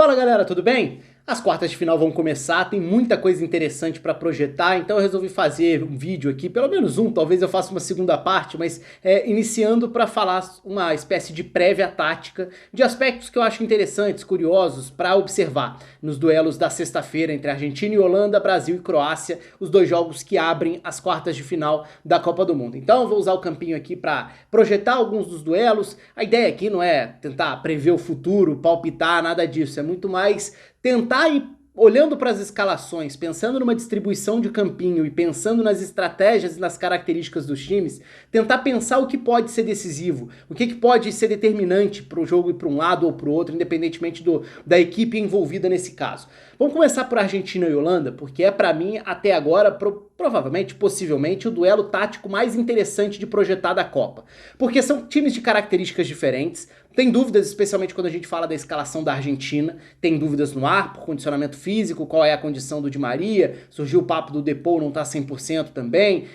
Fala galera, tudo bem? As quartas de final vão começar, tem muita coisa interessante para projetar, então eu resolvi fazer um vídeo aqui, pelo menos um, talvez eu faça uma segunda parte, mas iniciando para falar uma espécie de prévia tática de aspectos que eu acho interessantes, curiosos para observar nos duelos da sexta-feira entre Argentina e Holanda, Brasil e Croácia, os dois jogos que abrem as quartas de final da Copa do Mundo. Então eu vou usar o campinho aqui para projetar alguns dos duelos. A ideia aqui não é tentar prever o futuro, palpitar, nada disso, é muito mais tentar ir olhando para as escalações, pensando numa distribuição de campinho e pensando nas estratégias e nas características dos times, tentar pensar o que pode ser decisivo, o que pode ser determinante para o jogo ir para um lado ou para o outro, independentemente da equipe envolvida nesse caso. Vamos começar por Argentina e Holanda, porque é para mim, até agora, provavelmente, possivelmente, o duelo tático mais interessante de projetar da Copa. Porque são times de características diferentes, tem dúvidas, especialmente quando a gente fala da escalação da Argentina, tem dúvidas no ar, por condicionamento físico, qual é a condição do Di Maria, surgiu o papo do Depou não tá 100% também,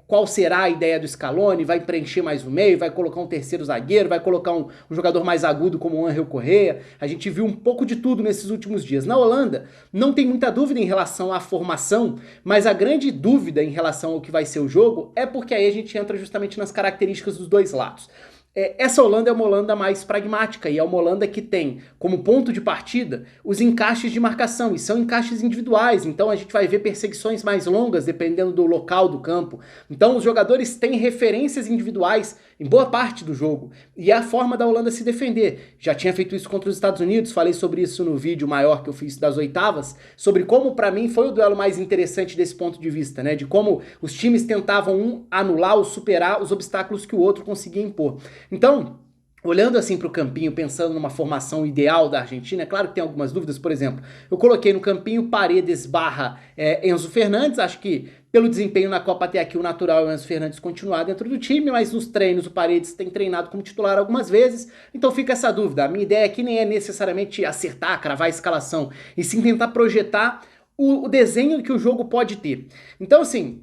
qual será a ideia do Scaloni, vai preencher mais o meio, vai colocar um terceiro zagueiro, vai colocar um jogador mais agudo como o Ángel Correa, a gente viu um pouco de tudo nesses últimos dias. Na Holanda, não tem muita dúvida em relação à formação, mas a grande dúvida em relação ao que vai ser o jogo é porque aí a gente entra justamente nas características dos dois lados. Essa Holanda é uma Holanda mais pragmática e é uma Holanda que tem como ponto de partida os encaixes de marcação, e são encaixes individuais, então a gente vai ver perseguições mais longas dependendo do local do campo. Então os jogadores têm referências individuais em boa parte do jogo, e é a forma da Holanda se defender. Já tinha feito isso contra os Estados Unidos, falei sobre isso no vídeo maior que eu fiz das oitavas, sobre como para mim foi o duelo mais interessante desse ponto de vista, né? De como os times tentavam anular ou superar os obstáculos que o outro conseguia impor. Então, olhando assim para o campinho, pensando numa formação ideal da Argentina, é claro que tem algumas dúvidas. Por exemplo, eu coloquei no campinho Paredes barra Enzo Fernandes. Acho que pelo desempenho na Copa até aqui o natural é o Enzo Fernandes continuar dentro do time, mas nos treinos o Paredes tem treinado como titular algumas vezes, então fica essa dúvida. A minha ideia aqui nem é necessariamente acertar, cravar a escalação, e sim tentar projetar o desenho que o jogo pode ter. Então assim,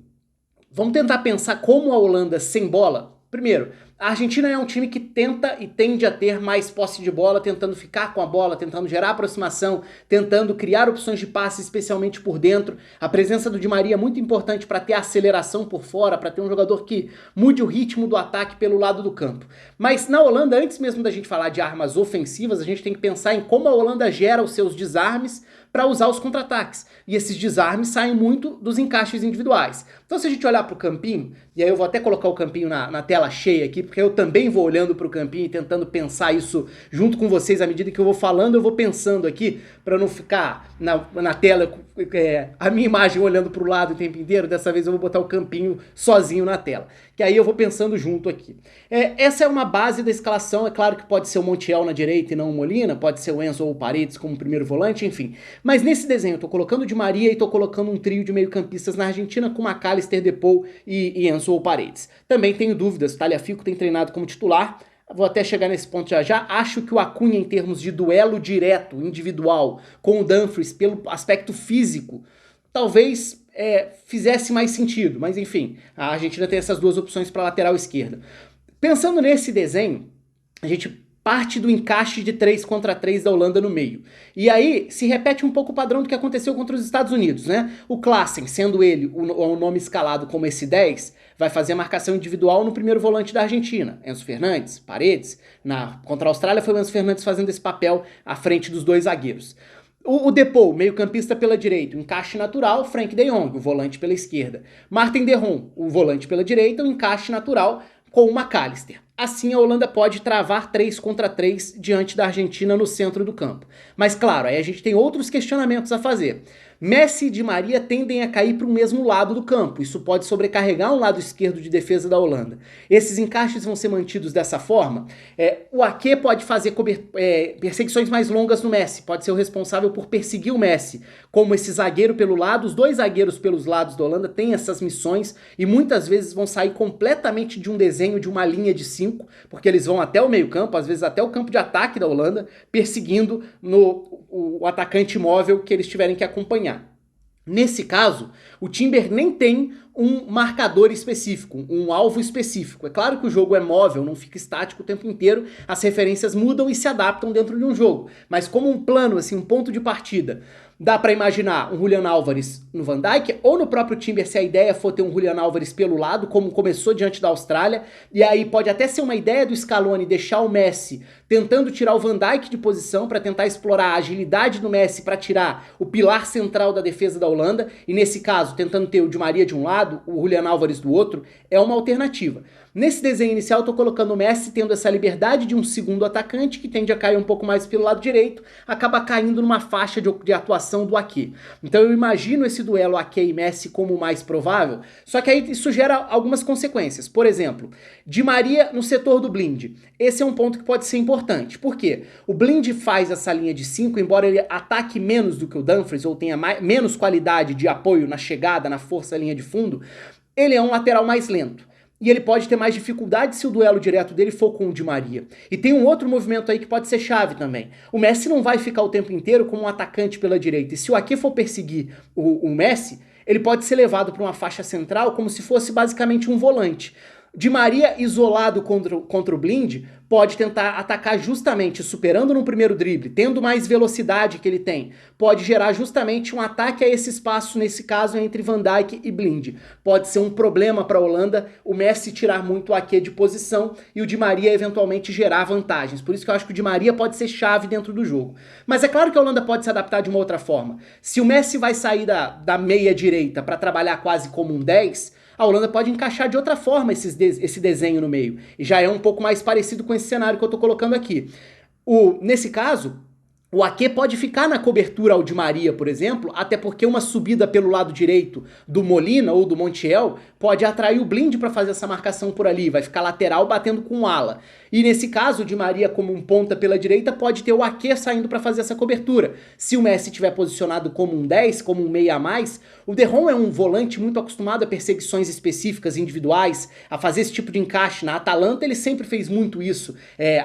vamos tentar pensar como a Holanda sem bola. Primeiro, a Argentina é um time que tenta e tende a ter mais posse de bola, tentando ficar com a bola, tentando gerar aproximação, tentando criar opções de passe, especialmente por dentro. A presença do Di Maria é muito importante para ter aceleração por fora, para ter um jogador que mude o ritmo do ataque pelo lado do campo. Mas na Holanda, antes mesmo da gente falar de armas ofensivas, a gente tem que pensar em como a Holanda gera os seus desarmes para usar os contra-ataques. E esses desarmes saem muito dos encaixes individuais. Então se a gente olhar para o campinho, e aí eu vou até colocar o campinho na tela cheia aqui, porque eu também vou olhando para o campinho e tentando pensar isso junto com vocês. À medida que eu vou falando, eu vou pensando aqui, para não ficar na tela a minha imagem olhando para o lado o tempo inteiro. Dessa vez eu vou botar o campinho sozinho na tela, que aí eu vou pensando junto aqui. Essa é uma base da escalação. É claro que pode ser o Montiel na direita e não o Molina, pode ser o Enzo ou o Paredes como primeiro volante, enfim. Mas nesse desenho eu tô colocando o Di Maria e tô colocando um trio de meio-campistas na Argentina com McAllister, Depou e Enzo ou Paredes. Também tenho dúvidas, Tagliafico tem treinado como titular, vou até chegar nesse ponto já. Acho que o Acunha, em termos de duelo direto, individual, com o Dumfries, pelo aspecto físico, talvez fizesse mais sentido. Mas enfim, a Argentina tem essas duas opções para lateral esquerda. Pensando nesse desenho, a gente parte do encaixe de 3 contra 3 da Holanda no meio. E aí se repete um pouco o padrão do que aconteceu contra os Estados Unidos, né? O Klaassen, sendo ele o nome escalado como esse 10, vai fazer a marcação individual no primeiro volante da Argentina. Enzo Fernandes, Paredes. Contra a Austrália foi o Enzo Fernandes fazendo esse papel à frente dos dois zagueiros. O Depou, meio-campista pela direita, o encaixe natural, Frank de Jong, o volante pela esquerda. Martin de Roon, o volante pela direita, o encaixe natural com o McAllister. Assim a Holanda pode travar 3 contra 3 diante da Argentina no centro do campo. Mas claro, aí a gente tem outros questionamentos a fazer. Messi e Di Maria tendem a cair para o mesmo lado do campo. Isso pode sobrecarregar um lado esquerdo de defesa da Holanda. Esses encaixes vão ser mantidos dessa forma. O Ake pode fazer perseguições mais longas no Messi, pode ser o responsável por perseguir o Messi. Como esse zagueiro pelo lado, os dois zagueiros pelos lados da Holanda têm essas missões e muitas vezes vão sair completamente de um desenho de uma linha de 5, porque eles vão até o meio campo, às vezes até o campo de ataque da Holanda, perseguindo o atacante móvel que eles tiverem que acompanhar. Nesse caso, o Timber nem tem um marcador específico, um alvo específico. É claro que o jogo é móvel, não fica estático o tempo inteiro, as referências mudam e se adaptam dentro de um jogo, mas como um plano, assim, um ponto de partida, dá pra imaginar um Julian Álvares no Van Dijk, ou no próprio Timber, se a ideia for ter um Julian Álvares pelo lado, como começou diante da Austrália, e aí pode até ser uma ideia do Scaloni deixar o Messi tentando tirar o Van Dijk de posição para tentar explorar a agilidade do Messi para tirar o pilar central da defesa da Holanda, e nesse caso tentando ter o Di Maria de um lado, o Julian Álvares do outro, é uma alternativa. Nesse desenho inicial eu tô colocando o Messi tendo essa liberdade de um segundo atacante que tende a cair um pouco mais pelo lado direito, acaba caindo numa faixa de atuação do Ake. Então eu imagino esse duelo Ake e Messi como o mais provável, só que aí isso gera algumas consequências. Por exemplo, Di Maria no setor do blind. Esse é um ponto que pode ser importante. Por quê? O blind faz essa linha de 5, embora ele ataque menos do que o Dumfries ou tenha menos qualidade de apoio na chegada, na força da linha de fundo, ele é um lateral mais lento. E ele pode ter mais dificuldade se o duelo direto dele for com o Di Maria. E tem um outro movimento aí que pode ser chave também. O Messi não vai ficar o tempo inteiro como um atacante pela direita. E se o Ake for perseguir o Messi, ele pode ser levado para uma faixa central como se fosse basicamente um volante. Di Maria isolado contra o blind pode tentar atacar justamente, superando no primeiro drible, tendo mais velocidade que ele tem, pode gerar justamente um ataque a esse espaço, nesse caso entre Van Dijk e blind. Pode ser um problema para a Holanda o Messi tirar muito o Ake de posição e o Di Maria eventualmente gerar vantagens. Por isso que eu acho que o Di Maria pode ser chave dentro do jogo. Mas é claro que a Holanda pode se adaptar de uma outra forma. Se o Messi vai sair da meia direita para trabalhar quase como um 10, a Holanda pode encaixar de outra forma esse desenho no meio. E já é um pouco mais parecido com esse cenário que eu tô colocando aqui. Nesse caso, o Ake pode ficar na cobertura ao Di Maria, por exemplo, até porque uma subida pelo lado direito do Molina ou do Montiel pode atrair o blind para fazer essa marcação por ali, vai ficar lateral batendo com o ala. E nesse caso, o Di Maria como um ponta pela direita pode ter o Ake saindo para fazer essa cobertura. Se o Messi estiver posicionado como um 10, como um meia a mais, o De Jong é um volante muito acostumado a perseguições específicas, individuais, a fazer esse tipo de encaixe. Na Atalanta ele sempre fez muito isso.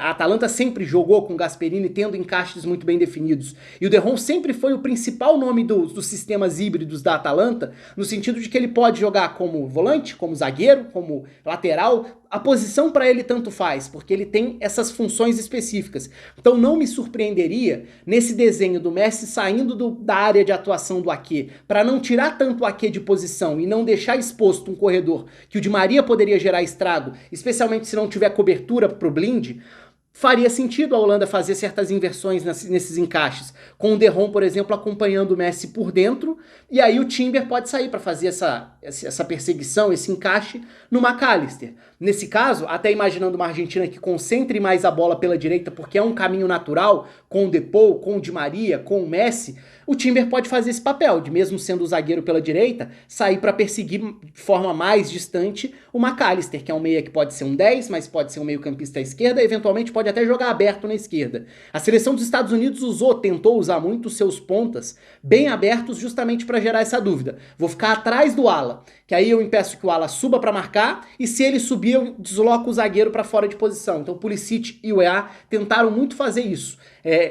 A Atalanta sempre jogou com o Gasperini tendo encaixes muito bem definidos. E o De Jong sempre foi o principal nome dos sistemas híbridos da Atalanta, no sentido de que ele pode jogar como volante, como zagueiro, como lateral. A posição para ele tanto faz, porque ele tem essas funções específicas. Então não me surpreenderia nesse desenho do Messi saindo da área de atuação do Ake, para não tirar tanto o Ake de posição e não deixar exposto um corredor que o Di Maria poderia gerar estrago, especialmente se não tiver cobertura pro blind. Faria sentido a Holanda fazer certas inversões nesses encaixes, com o De Jong, por exemplo, acompanhando o Messi por dentro, e aí o Timber pode sair para fazer essa perseguição, esse encaixe no McAllister. Nesse caso, até imaginando uma Argentina que concentre mais a bola pela direita, porque é um caminho natural, com o Depou, com o Di Maria, com o Messi, o Timber pode fazer esse papel, de mesmo sendo o zagueiro pela direita, sair para perseguir de forma mais distante o McAllister, que é um meia que pode ser um 10, mas pode ser um meio campista à esquerda, eventualmente pode até jogar aberto na esquerda. A seleção dos Estados Unidos tentou usar muito os seus pontas bem abertos justamente para gerar essa dúvida. Vou ficar atrás do ala, que aí eu impeço que o ala suba para marcar, e se ele subir eu desloco o zagueiro para fora de posição. Então o Pulisic e o EA tentaram muito fazer isso.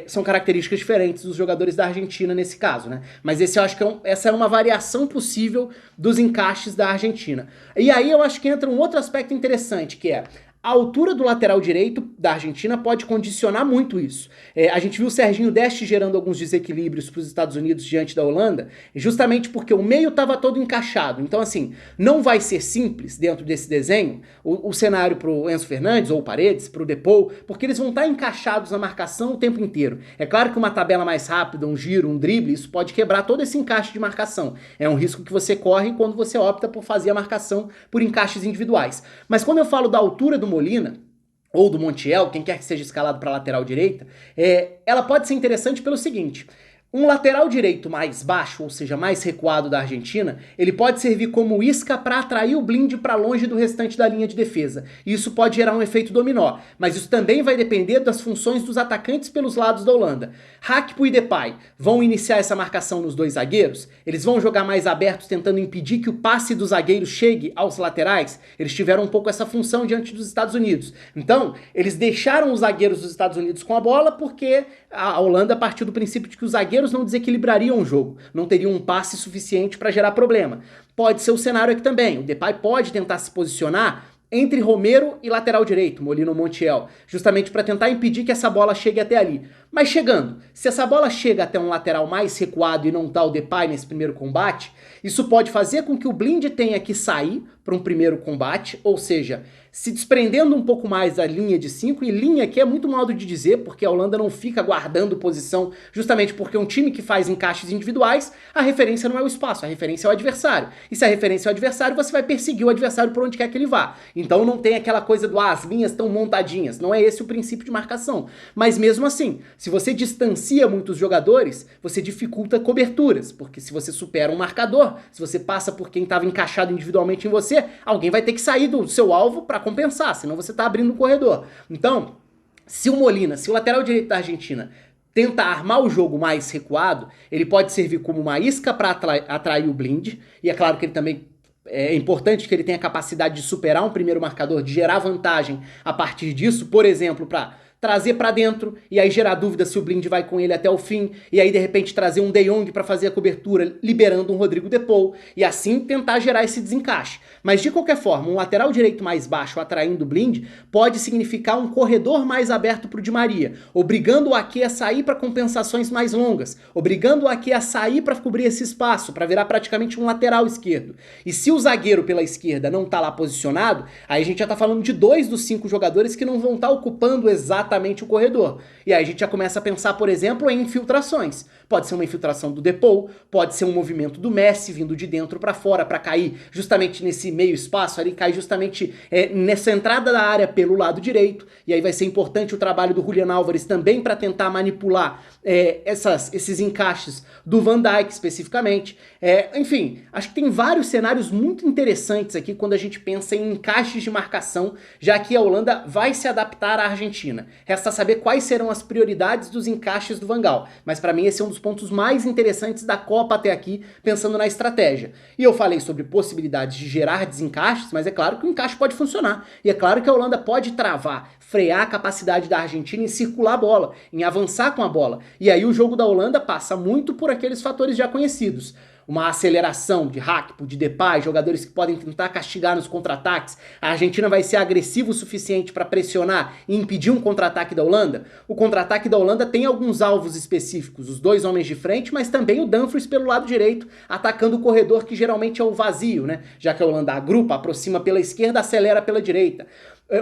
São características diferentes dos jogadores da Argentina nesse caso, né? Mas eu acho que essa é uma variação possível dos encaixes da Argentina. E aí eu acho que entra um outro aspecto interessante, que é a altura do lateral direito da Argentina pode condicionar muito isso. A gente viu o Serginho Dest gerando alguns desequilíbrios para os Estados Unidos diante da Holanda, justamente porque o meio estava todo encaixado. Então, assim, não vai ser simples dentro desse desenho o cenário para o Enzo Fernandes ou o Paredes, para o Depou, porque eles vão estar encaixados na marcação o tempo inteiro. É claro que uma tabela mais rápida, um giro, um drible, isso pode quebrar todo esse encaixe de marcação. É um risco que você corre quando você opta por fazer a marcação por encaixes individuais. Mas quando eu falo da altura do Molina, ou do Montiel, quem quer que seja escalado para a lateral direita, ela pode ser interessante pelo seguinte: um lateral direito mais baixo, ou seja, mais recuado da Argentina, ele pode servir como isca para atrair o blind para longe do restante da linha de defesa. E isso pode gerar um efeito dominó, mas isso também vai depender das funções dos atacantes pelos lados da Holanda. Hakpo e Depay vão iniciar essa marcação nos dois zagueiros? Eles vão jogar mais abertos tentando impedir que o passe do zagueiro chegue aos laterais? Eles tiveram um pouco essa função diante dos Estados Unidos. Então, eles deixaram os zagueiros dos Estados Unidos com a bola porque a Holanda partiu do princípio de que o zagueiro zagueiros não desequilibrariam o jogo, não teriam um passe suficiente para gerar problema. Pode ser o cenário aqui também, o Depay pode tentar se posicionar entre Romero e lateral direito, Molino ou Montiel, justamente para tentar impedir que essa bola chegue até ali. Mas chegando, se essa bola chega até um lateral mais recuado e não tá o Depay nesse primeiro combate, isso pode fazer com que o Blind tenha que sair para um primeiro combate, ou seja, se desprendendo um pouco mais da linha de 5, e linha aqui é muito modo de dizer, porque a Holanda não fica guardando posição, justamente porque um time que faz encaixes individuais, a referência não é o espaço, a referência é o adversário. E se a referência é o adversário, você vai perseguir o adversário por onde quer que ele vá. Então não tem aquela coisa do as linhas estão montadinhas, não é esse o princípio de marcação. Mas mesmo assim, se você distancia muitos jogadores, você dificulta coberturas, porque se você supera um marcador, se você passa por quem estava encaixado individualmente em você, alguém vai ter que sair do seu alvo para compensar, senão você está abrindo um corredor. Então, se o Molina, se o lateral direito da Argentina tenta armar o jogo mais recuado, ele pode servir como uma isca para atrair o Blind, e é claro que ele também é importante que ele tenha a capacidade de superar um primeiro marcador, de gerar vantagem a partir disso, por exemplo, para trazer pra dentro, e aí gerar dúvida se o Blind vai com ele até o fim, e aí de repente trazer um De Jong pra fazer a cobertura, liberando um Rodrigo De Paul, e assim tentar gerar esse desencaixe. Mas de qualquer forma, um lateral direito mais baixo atraindo o Blind pode significar um corredor mais aberto pro Di Maria, obrigando o Ake a sair para compensações mais longas, obrigando o Ake a sair para cobrir esse espaço, para virar praticamente um lateral esquerdo. E se o zagueiro pela esquerda não tá lá posicionado, aí a gente já tá falando de 2 dos 5 jogadores que não vão estar ocupando exatamente o corredor. E aí a gente já começa a pensar, por exemplo, em infiltrações. Pode ser uma infiltração do De Paul, pode ser um movimento do Messi vindo de dentro para fora para cair justamente nesse meio espaço ali, cair justamente nessa entrada da área pelo lado direito. E aí vai ser importante o trabalho do Julian Álvares também para tentar manipular esses encaixes do Van Dijk especificamente. Enfim, acho que tem vários cenários muito interessantes aqui quando a gente pensa em encaixes de marcação, já que a Holanda vai se adaptar à Argentina. Resta saber quais serão as prioridades dos encaixes do Van Gaal, mas para mim esse é um dos pontos mais interessantes da Copa até aqui, pensando na estratégia. E eu falei sobre possibilidades de gerar desencaixes, mas é claro que o encaixe pode funcionar. E é claro que a Holanda pode travar, frear a capacidade da Argentina em circular a bola, em avançar com a bola. E aí o jogo da Holanda passa muito por aqueles fatores já conhecidos. Uma aceleração de Hakpo, de Depay, jogadores que podem tentar castigar nos contra-ataques. A Argentina vai ser agressiva o suficiente para pressionar e impedir um contra-ataque da Holanda? O contra-ataque da Holanda tem alguns alvos específicos, os 2 homens de frente, mas também o Dumfries pelo lado direito, atacando o corredor que geralmente é o vazio, né? Já que a Holanda agrupa, aproxima pela esquerda, acelera pela direita.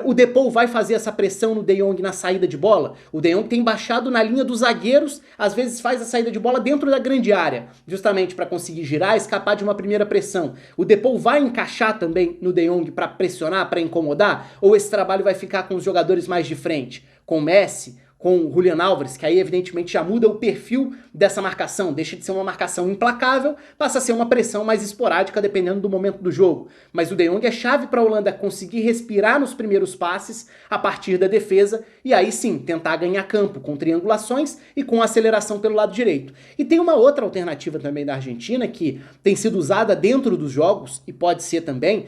O De Paul vai fazer essa pressão no De Jong na saída de bola? O De Jong tem baixado na linha dos zagueiros, às vezes faz a saída de bola dentro da grande área, justamente para conseguir girar e escapar de uma primeira pressão. O De Paul vai encaixar também no De Jong para pressionar, para incomodar? Ou esse trabalho vai ficar com os jogadores mais de frente? Com o Messi? Com o Julian Álvares, que aí evidentemente já muda o perfil dessa marcação, deixa de ser uma marcação implacável, passa a ser uma pressão mais esporádica dependendo do momento do jogo. Mas o De Jong é chave para a Holanda conseguir respirar nos primeiros passes a partir da defesa e aí sim tentar ganhar campo com triangulações e com aceleração pelo lado direito. E tem uma outra alternativa também da Argentina que tem sido usada dentro dos jogos e pode ser também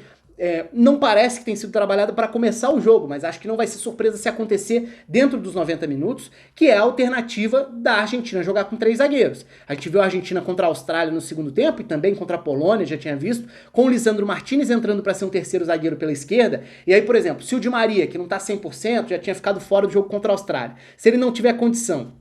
não parece que tem sido trabalhada para começar o jogo, mas acho que não vai ser surpresa se acontecer dentro dos 90 minutos, que é a alternativa da Argentina jogar com 3 zagueiros. A gente viu a Argentina contra a Austrália no segundo tempo e também contra a Polônia, já tinha visto, com o Lisandro Martinez entrando para ser um terceiro zagueiro pela esquerda. E aí, por exemplo, se o Di Maria, que não tá 100%, já tinha ficado fora do jogo contra a Austrália, se ele não tiver condição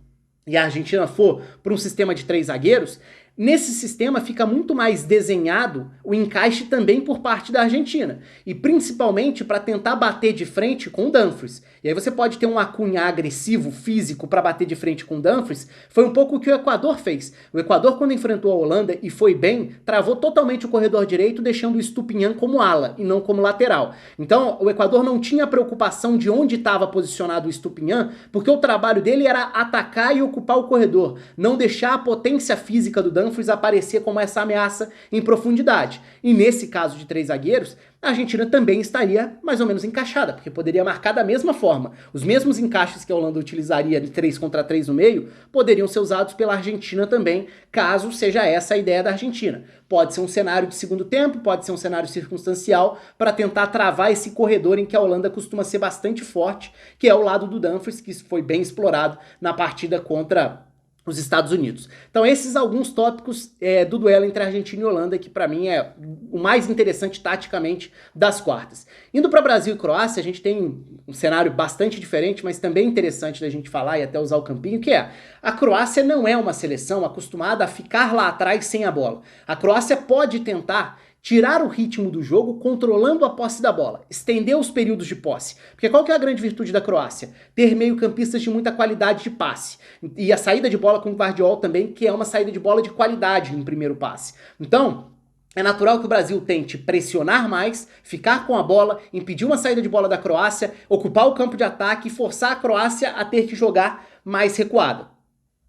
e a Argentina for para um sistema de 3 zagueiros, nesse sistema fica muito mais desenhado o encaixe também por parte da Argentina, e principalmente para tentar bater de frente com o Dumfries. E aí você pode ter um Acunha agressivo, físico, para bater de frente com o Dumfries, foi um pouco o que o Equador fez. O Equador, quando enfrentou a Holanda e foi bem, travou totalmente o corredor direito, deixando o Estupinhan como ala e não como lateral. Então o Equador não tinha preocupação de onde estava posicionado o Estupinhan, porque o trabalho dele era atacar e ocupar o corredor, não deixar a potência física do Dumfries aparecer como essa ameaça em profundidade. E nesse caso de 3 zagueiros, a Argentina também estaria mais ou menos encaixada, porque poderia marcar da mesma forma. Os mesmos encaixes que a Holanda utilizaria de 3 contra 3 no meio, poderiam ser usados pela Argentina também, caso seja essa a ideia da Argentina. Pode ser um cenário de segundo tempo, pode ser um cenário circunstancial, para tentar travar esse corredor em que a Holanda costuma ser bastante forte, que é o lado do Dumfries, que foi bem explorado na partida contra os Estados Unidos. Então esses alguns tópicos do duelo entre Argentina e Holanda, que para mim é o mais interessante taticamente das quartas. Indo para Brasil e Croácia, a gente tem um cenário bastante diferente, mas também interessante da gente falar e até usar o campinho, que é a Croácia não é uma seleção acostumada a ficar lá atrás sem a bola. A Croácia pode tentar tirar o ritmo do jogo controlando a posse da bola, estender os períodos de posse. Porque qual que é a grande virtude da Croácia? Ter meio-campistas de muita qualidade de passe. E a saída de bola com o Gvardiol também, que é uma saída de bola de qualidade no primeiro passe. Então, é natural que o Brasil tente pressionar mais, ficar com a bola, impedir uma saída de bola da Croácia, ocupar o campo de ataque e forçar a Croácia a ter que jogar mais recuada.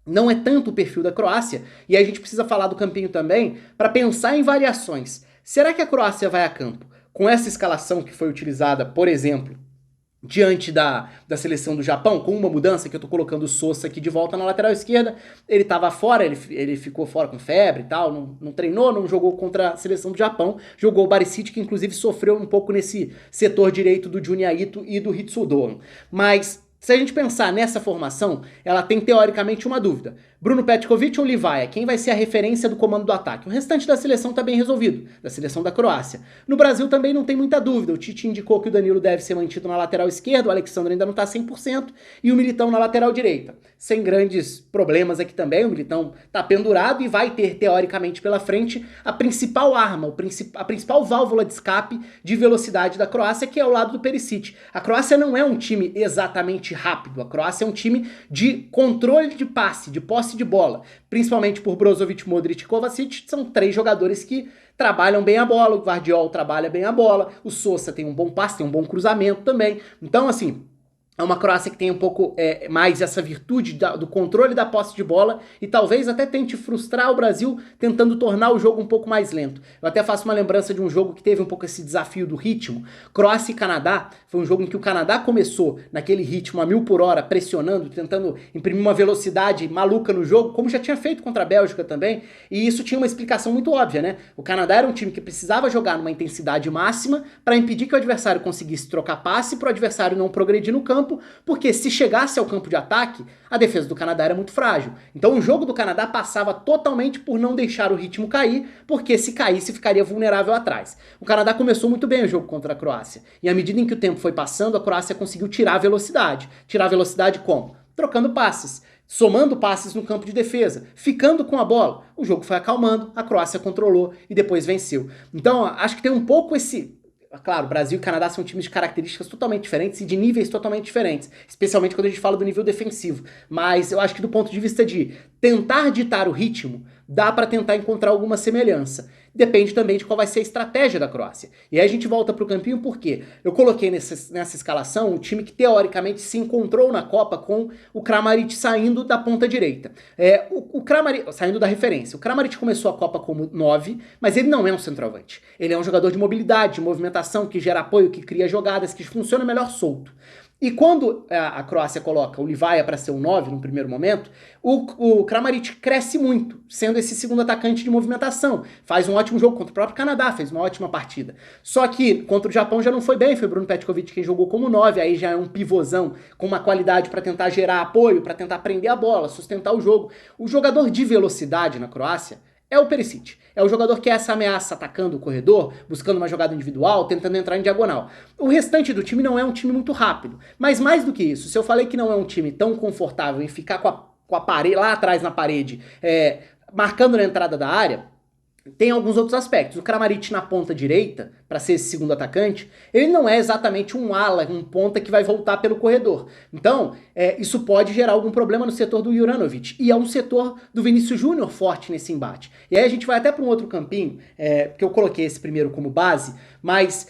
Não é tanto o perfil da Croácia, e aí a gente precisa falar do campinho também para pensar em variações. Será que a Croácia vai a campo com essa escalação que foi utilizada, por exemplo, diante da seleção do Japão, com uma mudança que eu tô colocando o Sosa aqui de volta na lateral esquerda? Ele tava fora, ele ficou fora com febre e tal, não treinou, não jogou contra a seleção do Japão, jogou o Barisic, que inclusive sofreu um pouco nesse setor direito do Junya Ito e do Hitsudoan. Mas se a gente pensar nessa formação, ela tem teoricamente uma dúvida. Bruno Petkovic ou Livaja? Quem vai ser a referência do comando do ataque? O restante da seleção está bem resolvido, da seleção da Croácia. No Brasil também não tem muita dúvida. O Tite indicou que o Danilo deve ser mantido na lateral esquerda, o Alexandre ainda não está 100%, e o Militão na lateral direita. Sem grandes problemas aqui também, o Militão está pendurado e vai ter, teoricamente, pela frente, a principal arma, a principal válvula de escape de velocidade da Croácia, que é o lado do Perisic. A Croácia não é um time exatamente rápido, a Croácia é um time de controle de passe, de posse de bola, principalmente por Brozovic, Modric e Kovacic. São três jogadores que trabalham bem a bola, o Gvardiol trabalha bem a bola, o Sosa tem um bom passe, tem um bom cruzamento também. Então, assim, é uma Croácia que tem um pouco mais essa virtude do controle da posse de bola e talvez até tente frustrar o Brasil tentando tornar o jogo um pouco mais lento. Eu até faço uma lembrança de um jogo que teve um pouco esse desafio do ritmo. Croácia e Canadá, foi um jogo em que o Canadá começou naquele ritmo a 1000 por hora, pressionando, tentando imprimir uma velocidade maluca no jogo, como já tinha feito contra a Bélgica também, e isso tinha uma explicação muito óbvia, né? O Canadá era um time que precisava jogar numa intensidade máxima para impedir que o adversário conseguisse trocar passe para o adversário não progredir no campo, porque se chegasse ao campo de ataque, a defesa do Canadá era muito frágil. Então o jogo do Canadá passava totalmente por não deixar o ritmo cair, porque se caísse ficaria vulnerável atrás. O Canadá começou muito bem o jogo contra a Croácia, e à medida em que o tempo foi passando, a Croácia conseguiu tirar a velocidade. Tirar a velocidade como? Trocando passes, somando passes no campo de defesa, ficando com a bola. O jogo foi acalmando, a Croácia controlou e depois venceu. Então acho que tem um pouco esse... Claro, Brasil e Canadá são times de características totalmente diferentes e de níveis totalmente diferentes, especialmente quando a gente fala do nível defensivo. Mas eu acho que do ponto de vista de tentar ditar o ritmo, dá para tentar encontrar alguma semelhança. Depende também de qual vai ser a estratégia da Croácia. E aí a gente volta pro campinho porque eu coloquei nessa escalação um time que teoricamente se encontrou na Copa com o Kramaric saindo da ponta direita. O Kramaric, saindo da referência. O Kramaric começou a Copa como 9, mas ele não é um centroavante. Ele é um jogador de mobilidade, de movimentação, que gera apoio, que cria jogadas, que funciona melhor solto. E quando a Croácia coloca o Livaja para ser um 9 no primeiro momento, o Kramaric cresce muito, sendo esse segundo atacante de movimentação. Faz um ótimo jogo contra o próprio Canadá, fez uma ótima partida. Só que contra o Japão já não foi bem, foi Bruno Petkovic quem jogou como 9, aí já é um pivôzão com uma qualidade para tentar gerar apoio, para tentar prender a bola, sustentar o jogo. O jogador de velocidade na Croácia é o Perisic. É o jogador que é essa ameaça atacando o corredor, buscando uma jogada individual, tentando entrar em diagonal. O restante do time não é um time muito rápido. Mas mais do que isso, se eu falei que não é um time tão confortável em ficar com a parede, lá atrás na parede, marcando na entrada da área, tem alguns outros aspectos. O Kramaric na ponta direita, para ser esse segundo atacante, ele não é exatamente um ala, um ponta que vai voltar pelo corredor. Então, isso pode gerar algum problema no setor do Juranovic. E é um setor do Vinícius Júnior forte nesse embate. E aí a gente vai até para um outro campinho, porque eu coloquei esse primeiro como base, mas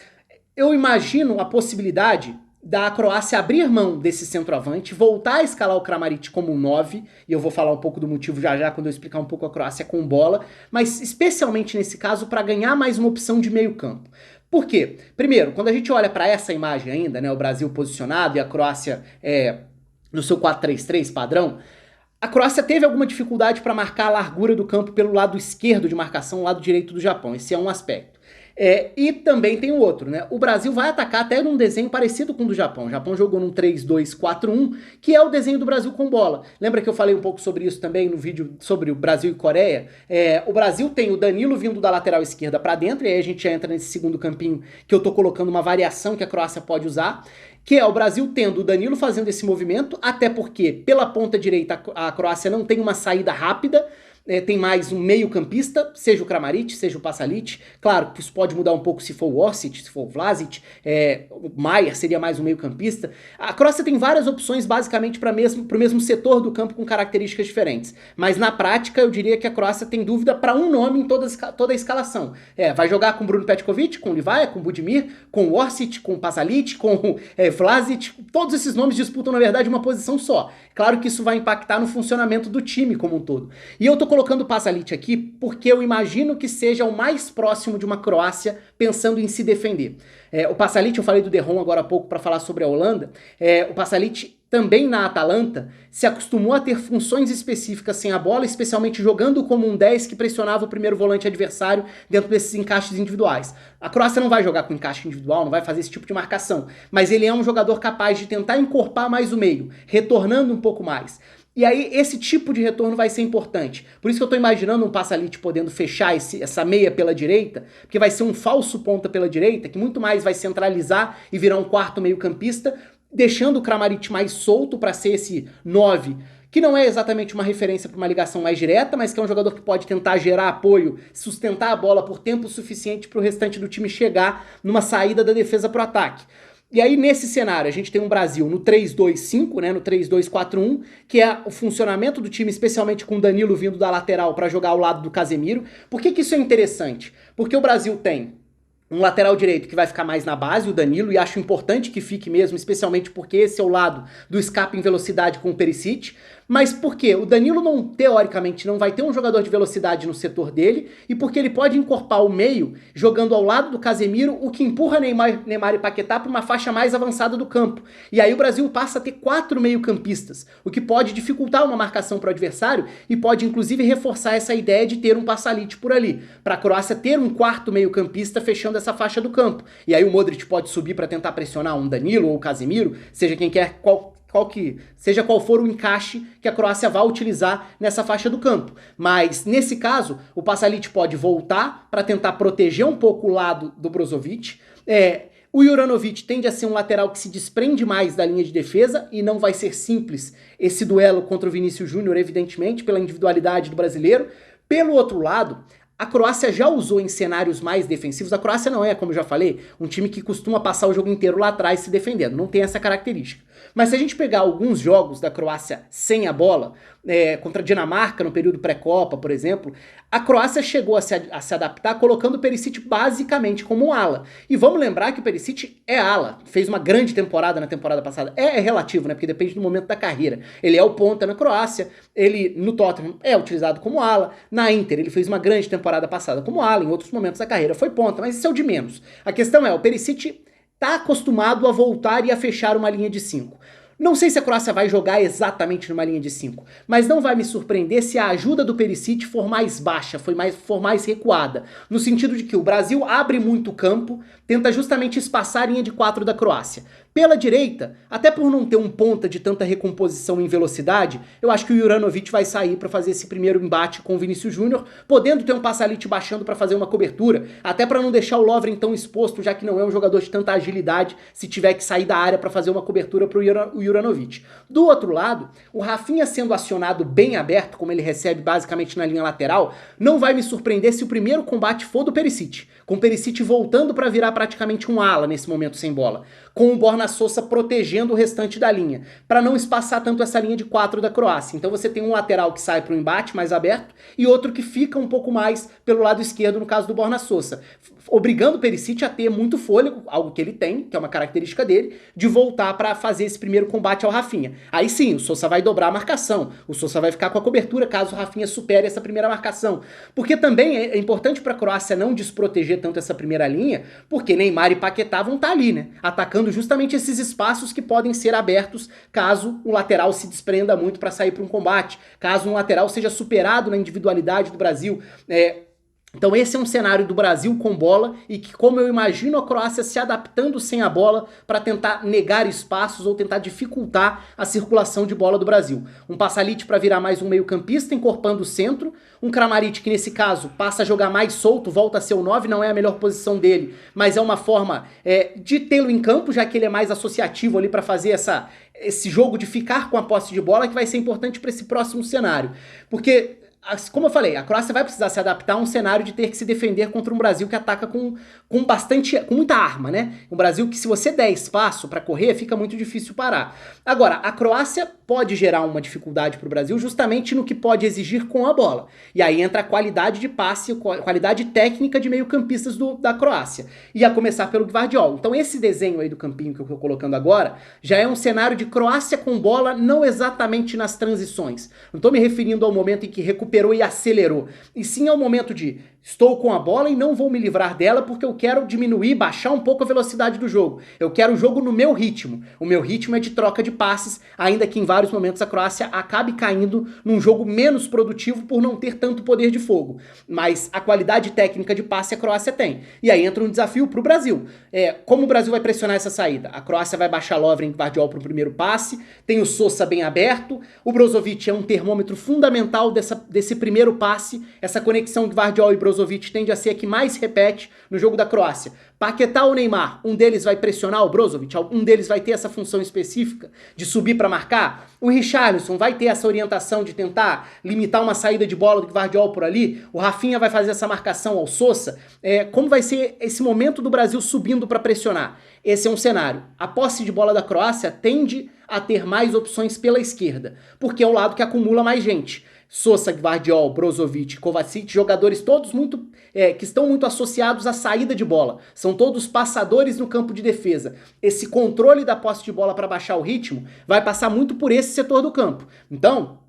eu imagino a possibilidade da Croácia abrir mão desse centroavante, voltar a escalar o Kramaric como um 9, e eu vou falar um pouco do motivo já já quando eu explicar um pouco a Croácia com bola, mas especialmente nesse caso para ganhar mais uma opção de meio campo. Por quê? Primeiro, quando a gente olha para essa imagem ainda, né, o Brasil posicionado e a Croácia no seu 4-3-3 padrão, a Croácia teve alguma dificuldade para marcar a largura do campo pelo lado esquerdo de marcação, o lado direito do Japão, esse é um aspecto. E também tem o outro, né? O Brasil vai atacar até num desenho parecido com o do Japão. O Japão jogou num 3-2-4-1, que é o desenho do Brasil com bola. Lembra que eu falei um pouco sobre isso também no vídeo sobre o Brasil e Coreia? O Brasil tem o Danilo vindo da lateral esquerda para dentro, e aí a gente já entra nesse segundo campinho que eu tô colocando uma variação que a Croácia pode usar, que é o Brasil tendo o Danilo fazendo esse movimento, até porque pela ponta direita a Croácia não tem uma saída rápida, tem mais um meio campista, seja o Kramaric, seja o Pasalic. Claro que isso pode mudar um pouco se for o Orsic, se for o Vlasic, o Maier seria mais um meio campista. A Croácia tem várias opções basicamente para o mesmo setor do campo com características diferentes. Mas na prática eu diria que a Croácia tem dúvida para um nome em toda a escalação. Vai jogar com Bruno Petkovic, com Livaja, com Budimir, com o Orsic, com o Pasalic, com o Vlasic. Todos esses nomes disputam na verdade uma posição só. Claro que isso vai impactar no funcionamento do time como um todo. E eu tô colocando o Pasalic aqui porque eu imagino que seja o mais próximo de uma Croácia pensando em se defender. O Pasalic, eu falei do De Roon agora há pouco para falar sobre a Holanda, o Pasalic também na Atalanta se acostumou a ter funções específicas sem a bola, especialmente jogando como um 10 que pressionava o primeiro volante adversário dentro desses encaixes individuais. A Croácia não vai jogar com encaixe individual, não vai fazer esse tipo de marcação, mas ele é um jogador capaz de tentar encorpar mais o meio, retornando um pouco mais. E aí esse tipo de retorno vai ser importante. Por isso que eu tô imaginando um Pasalic podendo fechar essa meia pela direita, porque vai ser um falso ponta pela direita, que muito mais vai centralizar e virar um quarto meio campista, deixando o Kramaric mais solto para ser esse 9, que não é exatamente uma referência para uma ligação mais direta, mas que é um jogador que pode tentar gerar apoio, sustentar a bola por tempo suficiente para o restante do time chegar numa saída da defesa para o ataque. E aí, nesse cenário, a gente tem um Brasil no 3-2-5, né, no 3-2-4-1, que é o funcionamento do time, especialmente com o Danilo vindo da lateral para jogar ao lado do Casemiro. Por que isso é interessante? Porque o Brasil tem um lateral direito que vai ficar mais na base, o Danilo, e acho importante que fique mesmo, especialmente porque esse é o lado do escape em velocidade com o Perisic. Mas por quê? O Danilo não, teoricamente, não vai ter um jogador de velocidade no setor dele, e porque ele pode encorpar o meio, jogando ao lado do Casemiro, o que empurra Neymar e Paquetá para uma faixa mais avançada do campo. E aí o Brasil passa a ter 4 meio-campistas, o que pode dificultar uma marcação para o adversário e pode inclusive reforçar essa ideia de ter um Pasalic por ali, para a Croácia ter um quarto meio-campista fechando essa faixa do campo. E aí o Modric pode subir para tentar pressionar um Danilo ou o Casemiro, seja quem quer, seja qual for o encaixe que a Croácia vai utilizar nessa faixa do campo. Mas, nesse caso, o Pasalic pode voltar para tentar proteger um pouco o lado do Brozovic. O Juranovic tende a ser um lateral que se desprende mais da linha de defesa e não vai ser simples esse duelo contra o Vinícius Júnior, evidentemente, pela individualidade do brasileiro. Pelo outro lado, a Croácia já usou em cenários mais defensivos. A Croácia não é, como eu já falei, um time que costuma passar o jogo inteiro lá atrás se defendendo. Não tem essa característica. Mas se a gente pegar alguns jogos da Croácia sem a bola, contra a Dinamarca no período pré-copa, por exemplo, a Croácia chegou a se adaptar colocando o Perisic basicamente como um ala. E vamos lembrar que o Perisic é ala. Fez uma grande temporada na temporada passada. É relativo, né? Porque depende do momento da carreira. Ele é o ponta na Croácia. Ele, no Tottenham, é utilizado como ala. Na Inter, ele fez uma grande temporada passada como ala. Em outros momentos da carreira foi ponta. Mas isso é o de menos. A questão é, o Perisic está acostumado a voltar e a fechar uma linha de 5. Não sei se a Croácia vai jogar exatamente numa linha de 5, mas não vai me surpreender se a ajuda do Perisic for mais baixa, for mais recuada, no sentido de que o Brasil abre muito campo, tenta justamente espaçar a linha de 4 da Croácia. Pela direita, até por não ter um ponta de tanta recomposição em velocidade, eu acho que o Juranovic vai sair para fazer esse primeiro embate com o Vinícius Júnior, podendo ter um Pasalic baixando para fazer uma cobertura, até para não deixar o Lovren tão exposto, já que não é um jogador de tanta agilidade, se tiver que sair da área para fazer uma cobertura para o Juranovic. Do outro lado, o Rafinha sendo acionado bem aberto, como ele recebe basicamente na linha lateral, não vai me surpreender se o primeiro combate for do Perisic, com o Perisic voltando para virar praticamente um ala nesse momento sem bola, com o Borna Sosa protegendo o restante da linha, para não espaçar tanto essa linha de 4 da Croácia. Então você tem um lateral que sai para o embate mais aberto e outro que fica um pouco mais pelo lado esquerdo, no caso do Borna Sosa, obrigando o Perisic a ter muito fôlego, algo que ele tem, que é uma característica dele, de voltar para fazer esse primeiro combate ao Rafinha. Aí sim, o Sosa vai dobrar a marcação, o Sosa vai ficar com a cobertura caso o Rafinha supere essa primeira marcação. Porque também é importante para a Croácia não desproteger tanto essa primeira linha, porque Neymar e Paquetá vão estar ali, né? Atacando justamente esses espaços que podem ser abertos caso o lateral se desprenda muito para sair para um combate, caso um lateral seja superado na individualidade do Brasil. Então esse é um cenário do Brasil com bola e que, como eu imagino a Croácia se adaptando sem a bola para tentar negar espaços ou tentar dificultar a circulação de bola do Brasil. Um Pasalic para virar mais um meio-campista, encorpando o centro. Um Kramaric que nesse caso passa a jogar mais solto, volta a ser o 9, não é a melhor posição dele, mas é uma forma de tê-lo em campo, já que ele é mais associativo ali para fazer esse jogo de ficar com a posse de bola, que vai ser importante para esse próximo cenário. Porque, como eu falei, a Croácia vai precisar se adaptar a um cenário de ter que se defender contra um Brasil que ataca com muita arma, né? Um Brasil que, se você der espaço para correr, fica muito difícil parar. Agora, a Croácia pode gerar uma dificuldade para o Brasil justamente no que pode exigir com a bola. E aí entra a qualidade de passe, a qualidade técnica de meio-campistas da Croácia. E a começar pelo Gvardiol. Então esse desenho aí do campinho que eu estou colocando agora já é um cenário de Croácia com bola, não exatamente nas transições. Não estou me referindo ao momento em que recuperou e acelerou, e sim ao momento de estou com a bola e não vou me livrar dela porque eu quero diminuir, baixar um pouco a velocidade do jogo. Eu quero o jogo no meu ritmo. O meu ritmo é de troca de passes, ainda que em vários momentos a Croácia acabe caindo num jogo menos produtivo por não ter tanto poder de fogo. Mas a qualidade técnica de passe a Croácia tem. E aí entra um desafio pro Brasil. Como o Brasil vai pressionar essa saída? A Croácia vai baixar Lovren e Gvardiol pro primeiro passe, tem o Sosa bem aberto, o Brozovic é um termômetro fundamental desse primeiro passe, essa conexão Gvardiol e Brozovic tende a ser a que mais repete no jogo da Croácia. Paquetá ou Neymar, um deles vai pressionar o Brozovic, um deles vai ter essa função específica de subir para marcar, o Richarlison vai ter essa orientação de tentar limitar uma saída de bola do Gvardiol por ali, o Rafinha vai fazer essa marcação ao Sosa. Como vai ser esse momento do Brasil subindo para pressionar? Esse é um cenário. A posse de bola da Croácia tende a ter mais opções pela esquerda, porque é o lado que acumula mais gente. Sosa, Gvardiol, Brozovic, Kovacic, jogadores todos que estão muito associados à saída de bola. São todos passadores no campo de defesa. Esse controle da posse de bola para baixar o ritmo vai passar muito por esse setor do campo. Então,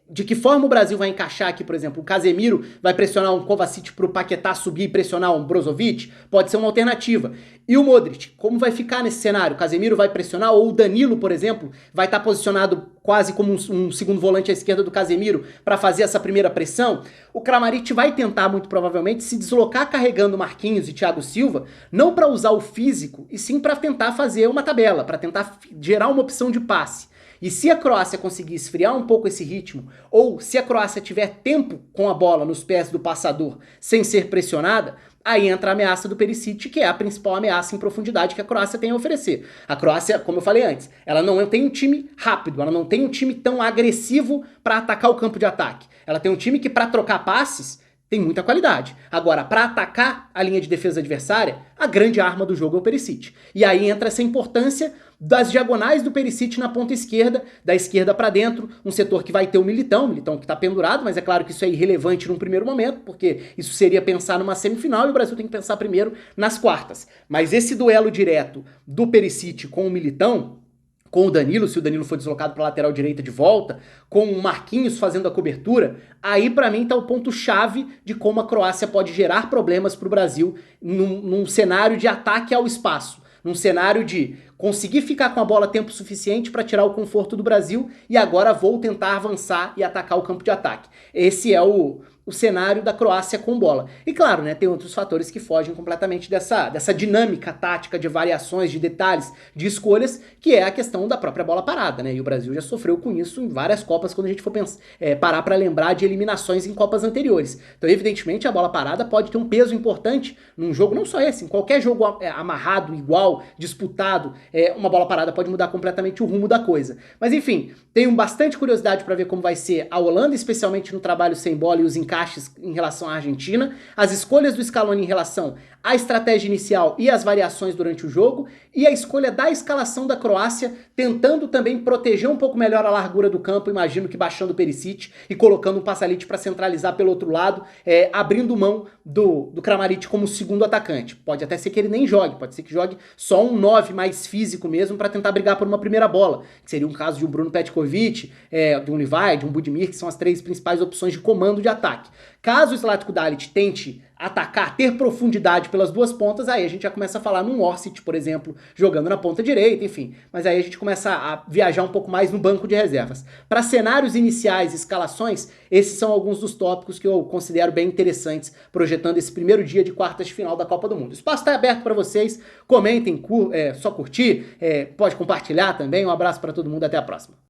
de que forma o Brasil vai encaixar aqui, por exemplo, o Casemiro vai pressionar um Kovacic pro Paquetá subir e pressionar um Brozovic? Pode ser uma alternativa. E o Modric, como vai ficar nesse cenário? O Casemiro vai pressionar, ou o Danilo, por exemplo, vai estar posicionado quase como um segundo volante à esquerda do Casemiro para fazer essa primeira pressão? O Kramaric vai tentar, muito provavelmente, se deslocar carregando Marquinhos e Thiago Silva, não para usar o físico, e sim para tentar fazer uma tabela, para tentar gerar uma opção de passe. E se a Croácia conseguir esfriar um pouco esse ritmo, ou se a Croácia tiver tempo com a bola nos pés do passador sem ser pressionada, aí entra a ameaça do Perisic, que é a principal ameaça em profundidade que a Croácia tem a oferecer. A Croácia, como eu falei antes, ela não tem um time rápido, ela não tem um time tão agressivo para atacar o campo de ataque. Ela tem um time que, para trocar passes, tem muita qualidade. Agora, para atacar a linha de defesa adversária, a grande arma do jogo é o Perisic. E aí entra essa importância das diagonais do Perisic na ponta esquerda, da esquerda para dentro, um setor que vai ter o Militão que está pendurado, mas é claro que isso é irrelevante num primeiro momento, porque isso seria pensar numa semifinal e o Brasil tem que pensar primeiro nas quartas. Mas esse duelo direto do Perisic com o Militão, com o Danilo, se o Danilo for deslocado para a lateral direita de volta, com o Marquinhos fazendo a cobertura, aí para mim tá o ponto-chave de como a Croácia pode gerar problemas para o Brasil num cenário de ataque ao espaço, num cenário de conseguir ficar com a bola tempo suficiente para tirar o conforto do Brasil e agora vou tentar avançar e atacar o campo de ataque. Esse é o cenário da Croácia com bola. E claro, né, tem outros fatores que fogem completamente dessa dinâmica tática de variações, de detalhes, de escolhas, que é a questão da própria bola parada, né? E o Brasil já sofreu com isso em várias Copas quando a gente for parar para lembrar de eliminações em Copas anteriores. Então, evidentemente, a bola parada pode ter um peso importante num jogo, não só esse, em qualquer jogo amarrado, igual, disputado, uma bola parada pode mudar completamente o rumo da coisa. Mas enfim, tenho bastante curiosidade para ver como vai ser a Holanda, especialmente no trabalho sem bola e os encaixes em relação à Argentina, as escolhas do Scaloni em relação à estratégia inicial e as variações durante o jogo, e a escolha da escalação da Croácia, tentando também proteger um pouco melhor a largura do campo, imagino que baixando o Perisic e colocando um Pasalic para centralizar pelo outro lado, abrindo mão do Kramaric como segundo atacante. Pode até ser que ele nem jogue, pode ser que jogue só um 9 mais físico mesmo para tentar brigar por uma primeira bola, que seria um caso de um Bruno Petkovic, de um Levi, de um Budimir, que são as três principais opções de comando de ataque. Caso o Zlatko Dalic tente atacar, ter profundidade pelas duas pontas, aí a gente já começa a falar num Orsic, por exemplo, jogando na ponta direita, enfim. Mas aí a gente começa a viajar um pouco mais no banco de reservas. Para cenários iniciais, escalações, esses são alguns dos tópicos que eu considero bem interessantes, projetando esse primeiro dia de quartas de final da Copa do Mundo. O espaço está aberto para vocês, comentem, só curtir, pode compartilhar também. Um abraço para todo mundo, até a próxima.